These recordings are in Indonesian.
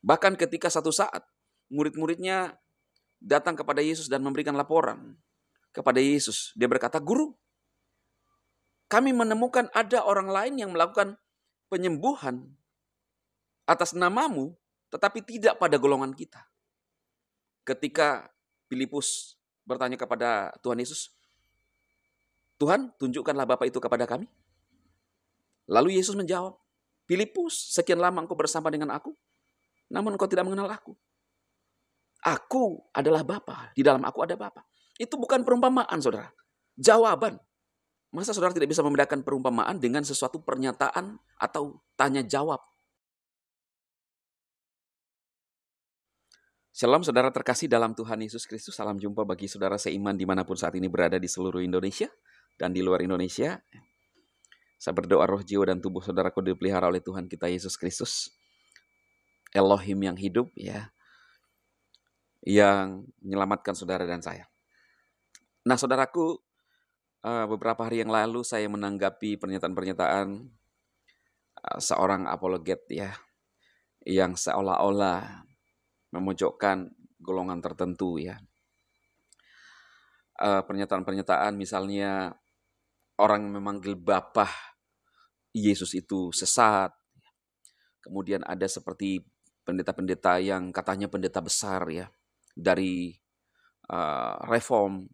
Bahkan ketika satu saat murid-muridnya datang kepada Yesus dan memberikan laporan kepada Yesus. Dia berkata, "Guru, kami menemukan ada orang lain yang melakukan penyembuhan atas namamu, tetapi tidak pada golongan kita." Ketika Filipus bertanya kepada Tuhan Yesus, "Tuhan, tunjukkanlah Bapa itu kepada kami." Lalu Yesus menjawab, "Filipus, sekian lama engkau bersama dengan aku, namun engkau tidak mengenal aku. Aku adalah Bapa, di dalam aku ada Bapa." Itu bukan perumpamaan, saudara. Jawaban. Masa saudara tidak bisa membedakan perumpamaan dengan sesuatu pernyataan atau tanya jawab? Shalom saudara terkasih dalam Tuhan Yesus Kristus. Salam jumpa bagi saudara seiman dimanapun saat ini berada di seluruh Indonesia dan di luar Indonesia. Saya berdoa roh, jiwa, dan tubuh saudaraku dipelihara oleh Tuhan kita Yesus Kristus, Elohim yang hidup, ya, yang menyelamatkan saudara dan saya. Nah saudaraku, beberapa hari yang lalu saya menanggapi pernyataan-pernyataan seorang apologet, ya, yang seolah-olah memojokkan golongan tertentu, ya. Pernyataan-pernyataan misalnya orang memanggil Bapa Yesus itu sesat. Kemudian ada seperti pendeta-pendeta yang katanya pendeta besar, ya, dari reform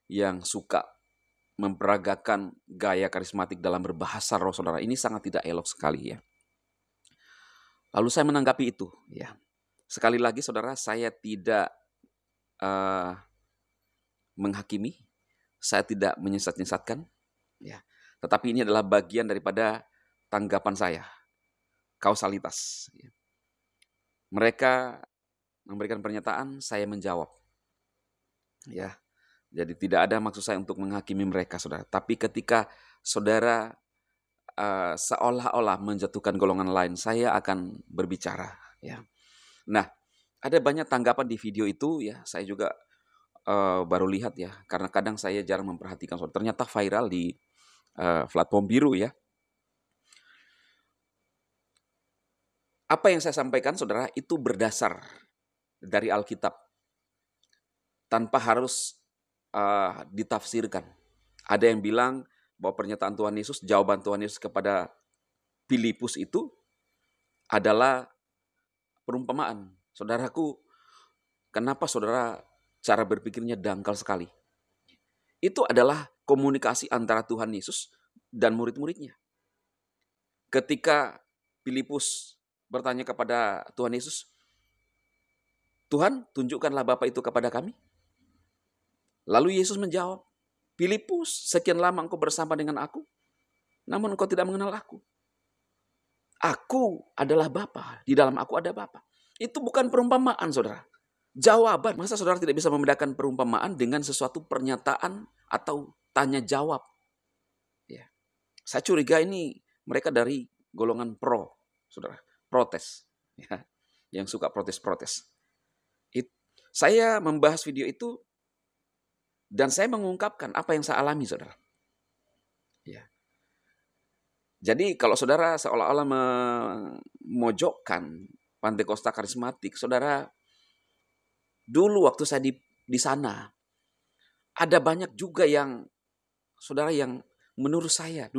yang suka memperagakan gaya karismatik dalam berbahasa roh, saudara. Ini sangat tidak elok sekali, ya. Lalu saya menanggapi itu, ya. Sekali lagi saudara, saya tidak menghakimi, saya tidak menyesat-nyesatkan, ya. Tetapi ini adalah bagian daripada tanggapan saya, kausalitas. Ya. Mereka memberikan pernyataan, saya menjawab. Ya, jadi tidak ada maksud saya untuk menghakimi mereka, saudara. Tapi ketika saudara seolah-olah menjatuhkan golongan lain, saya akan berbicara. Ya. Nah, ada banyak tanggapan di video itu, ya. Saya juga baru lihat, ya, karena kadang saya jarang memperhatikan. Ternyata viral di platform biru, ya. Apa yang saya sampaikan, saudara, itu berdasar dari Alkitab, tanpa harus ditafsirkan. Ada yang bilang bahwa pernyataan Tuhan Yesus, jawaban Tuhan Yesus kepada Filipus itu adalah perumpamaan. Saudaraku, kenapa saudara cara berpikirnya dangkal sekali? Itu adalah komunikasi antara Tuhan Yesus dan murid-muridnya. Ketika Filipus bertanya kepada Tuhan Yesus, "Tuhan, tunjukkanlah Bapa itu kepada kami." Lalu Yesus menjawab, "Filipus, sekian lama engkau bersama dengan aku, namun engkau tidak mengenal aku. Aku adalah Bapa, di dalam aku ada Bapa." Itu bukan perumpamaan, saudara. Jawaban. Masa saudara tidak bisa membedakan perumpamaan dengan sesuatu pernyataan atau tanya jawab? Ya. Saya curiga ini mereka dari golongan pro, saudara, protes, ya, yang suka protes-protes. Saya membahas video itu dan saya mengungkapkan apa yang saya alami, saudara. Ya. Jadi kalau saudara seolah-olah memojokkan Pantekosta karismatik, saudara, dulu waktu saya di sana, ada banyak juga yang, saudara, yang menurut saya,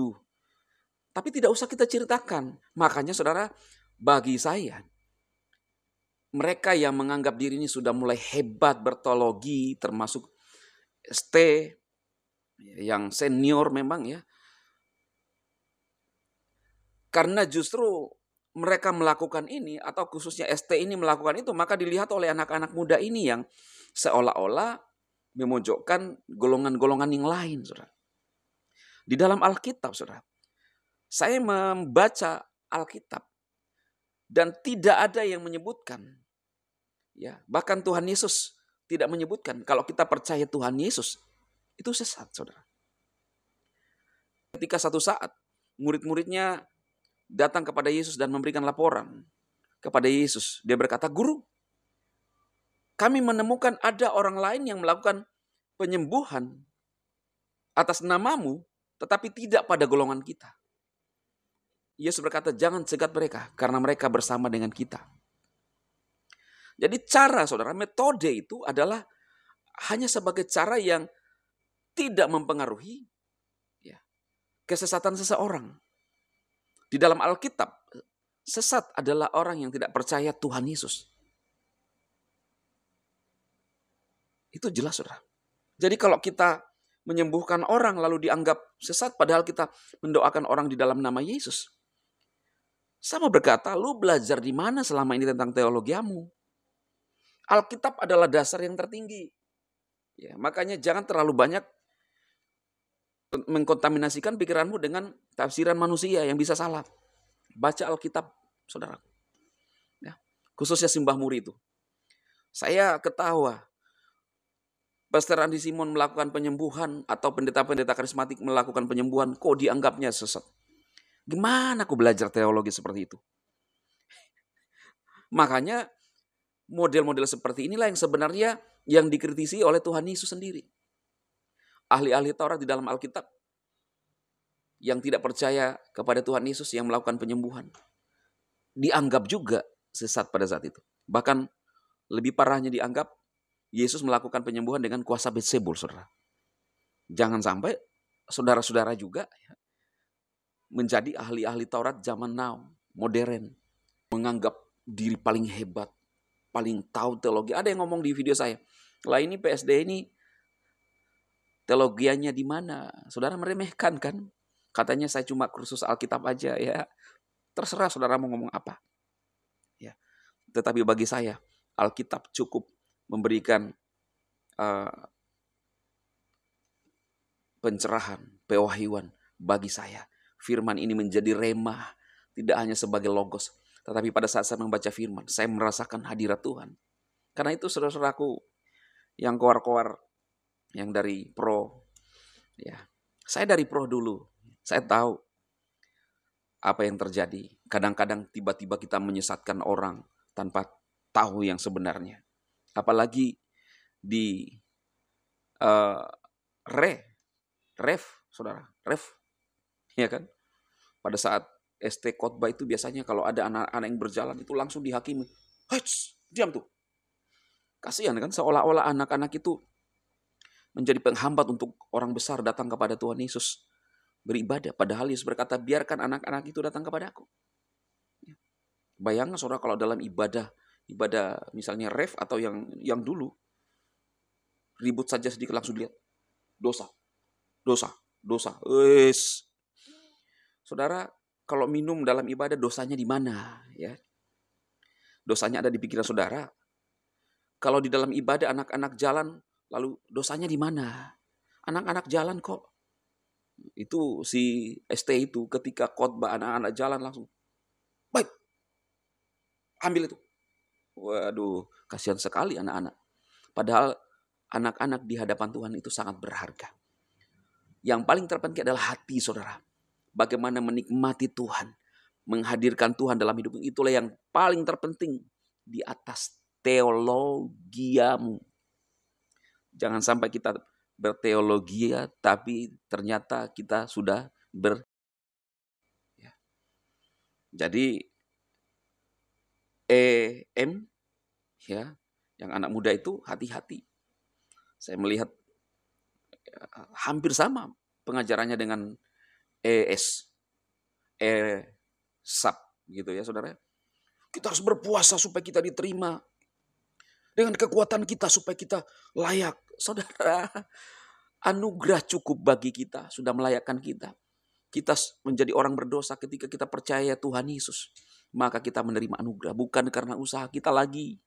tapi tidak usah kita ceritakan. Makanya saudara, bagi saya, mereka yang menganggap diri ini sudah mulai hebat berteologi, termasuk ST, yang senior memang, ya. Karena justru mereka melakukan ini, atau khususnya ST ini melakukan itu, maka dilihat oleh anak-anak muda ini yang seolah-olah memojokkan golongan-golongan yang lain, saudara. Di dalam Alkitab, saudara, saya membaca Alkitab dan tidak ada yang menyebutkan, ya, bahkan Tuhan Yesus tidak menyebutkan kalau kita percaya Tuhan Yesus itu sesat, saudara. Ketika satu saat murid-muridnya datang kepada Yesus dan memberikan laporan kepada Yesus, dia berkata, "Guru, kami menemukan ada orang lain yang melakukan penyembuhan atas namamu, tetapi tidak pada golongan kita." Yesus berkata, "Jangan cegat mereka, karena mereka bersama dengan kita." Jadi cara saudara, metode itu adalah hanya sebagai cara yang tidak mempengaruhi ya, kesesatan seseorang. Di dalam Alkitab, sesat adalah orang yang tidak percaya Tuhan Yesus. Itu jelas saudara. Jadi kalau kita menyembuhkan orang lalu dianggap sesat padahal kita mendoakan orang di dalam nama Yesus. Sama berkata, lu belajar di mana selama ini tentang teologiamu? Alkitab adalah dasar yang tertinggi. Ya, makanya jangan terlalu banyak mengkontaminasikan pikiranmu dengan tafsiran manusia yang bisa salah. Baca Alkitab, saudara. Ya, khususnya Simbah Muri itu. Saya ketawa. Pastor Andi Simon melakukan penyembuhan atau pendeta-pendeta karismatik melakukan penyembuhan, kok dianggapnya sesat? Gimana aku belajar teologi seperti itu? Makanya model-model seperti inilah yang sebenarnya yang dikritisi oleh Tuhan Yesus sendiri. Ahli-ahli Taurat di dalam Alkitab yang tidak percaya kepada Tuhan Yesus yang melakukan penyembuhan dianggap juga sesat pada saat itu. Bahkan lebih parahnya dianggap Yesus melakukan penyembuhan dengan kuasa Beelzebul, saudara. Jangan sampai saudara-saudara juga menjadi ahli-ahli Taurat zaman now, modern, menganggap diri paling hebat, paling tahu teologi. Ada yang ngomong di video saya, lah ini PSD ini teologianya di mana? Saudara meremehkan kan? Katanya saya cuma kursus Alkitab aja ya. Terserah saudara mau ngomong apa. Ya. Tetapi bagi saya Alkitab cukup memberikan pencerahan, pewahyuan bagi saya. Firman ini menjadi remah, tidak hanya sebagai logos, tetapi pada saat saya membaca firman, saya merasakan hadirat Tuhan. Karena itu saudara-saudaraku yang koar-koar, yang dari pro, ya, saya dari pro dulu. Saya tahu apa yang terjadi. Kadang-kadang tiba-tiba kita menyesatkan orang tanpa tahu yang sebenarnya. Apalagi di ref, saudara, ref, ya kan? Pada saat ST khotbah itu biasanya kalau ada anak-anak yang berjalan itu langsung dihakimi. Hits, diam tuh. Kasihan kan, seolah-olah anak-anak itu menjadi penghambat untuk orang besar datang kepada Tuhan Yesus beribadah. Padahal Yesus berkata, biarkan anak-anak itu datang kepada aku. Bayangkan saudara kalau dalam ibadah misalnya ref atau yang dulu, ribut saja sedikit langsung lihat. Dosa. Saudara, kalau minum dalam ibadah dosanya di mana? Ya, dosanya ada di pikiran saudara. Kalau di dalam ibadah anak-anak jalan, lalu dosanya di mana? Anak-anak jalan kok. Itu si ST itu ketika khotbah anak-anak jalan langsung, baik, ambil itu. Waduh, kasihan sekali anak-anak. Padahal anak-anak di hadapan Tuhan itu sangat berharga. Yang paling terpenting adalah hati saudara. Bagaimana menikmati Tuhan, menghadirkan Tuhan dalam hidup, itulah yang paling terpenting di atas teologiamu. Jangan sampai kita berteologia tapi ternyata kita sudah Jadi ya, yang anak muda itu hati-hati. Saya melihat hampir sama pengajarannya dengan SAP gitu ya saudara. Kita harus berpuasa supaya kita diterima. Dengan kekuatan kita supaya kita layak. Saudara, anugerah cukup bagi kita, sudah melayakkan kita. Kita menjadi orang berdosa ketika kita percaya Tuhan Yesus. Maka kita menerima anugerah, bukan karena usaha kita lagi.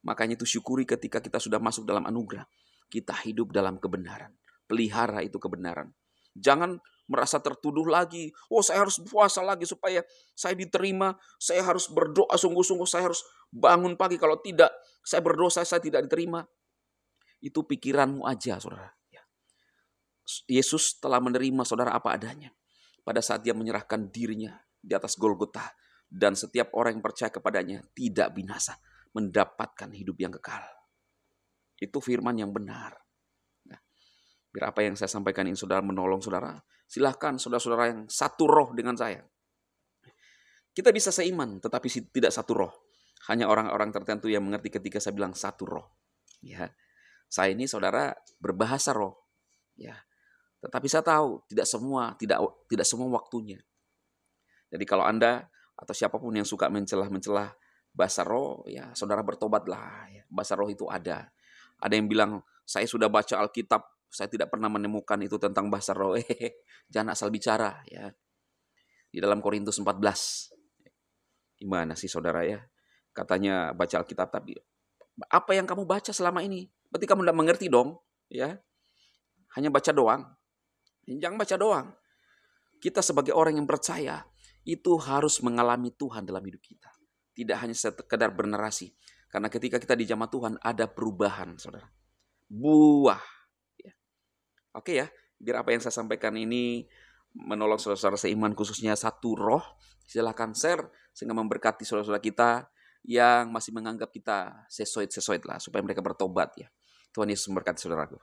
Makanya itu syukuri ketika kita sudah masuk dalam anugerah. Kita hidup dalam kebenaran. Pelihara itu kebenaran. Jangan merasa tertuduh lagi. Oh, saya harus puasa lagi supaya saya diterima. Saya harus berdoa sungguh-sungguh. Saya harus bangun pagi. Kalau tidak, saya berdosa, saya tidak diterima. Itu pikiranmu aja, saudara. Yesus telah menerima saudara apa adanya. Pada saat dia menyerahkan dirinya di atas Golgota. Dan setiap orang yang percaya kepadanya tidak binasa. Mendapatkan hidup yang kekal. Itu firman yang benar. Biar apa yang saya sampaikan ini saudara menolong saudara. Silahkan saudara-saudara yang satu roh dengan saya. Kita bisa seiman tetapi tidak satu roh. Hanya orang-orang tertentu yang mengerti ketika saya bilang satu roh. Ya, saya ini saudara berbahasa roh. Ya, tetapi saya tahu tidak semua waktunya. Jadi kalau Anda atau siapapun yang suka mencelah-mencelah bahasa roh, ya saudara bertobatlah. Ya, bahasa roh itu ada. Ada yang bilang, saya sudah baca Alkitab, saya tidak pernah menemukan itu tentang bahasa roh. Jangan asal bicara. Ya. Di dalam Korintus 14. Gimana sih saudara ya? Katanya baca Alkitab, tapi apa yang kamu baca selama ini? Berarti kamu tidak mengerti dong. Ya, hanya baca doang. Jangan baca doang. Kita sebagai orang yang percaya, itu harus mengalami Tuhan dalam hidup kita. Tidak hanya sekedar bernarasi. Karena ketika kita di jamaah Tuhan, ada perubahan, saudara. Buah. Ya. Oke ya, biar apa yang saya sampaikan ini menolong saudara-saudara seiman, khususnya satu roh. Silakan share, sehingga memberkati saudara-saudara kita yang masih menganggap kita sesoid lah, supaya mereka bertobat ya. Tuhan Yesus memberkati saudaraku.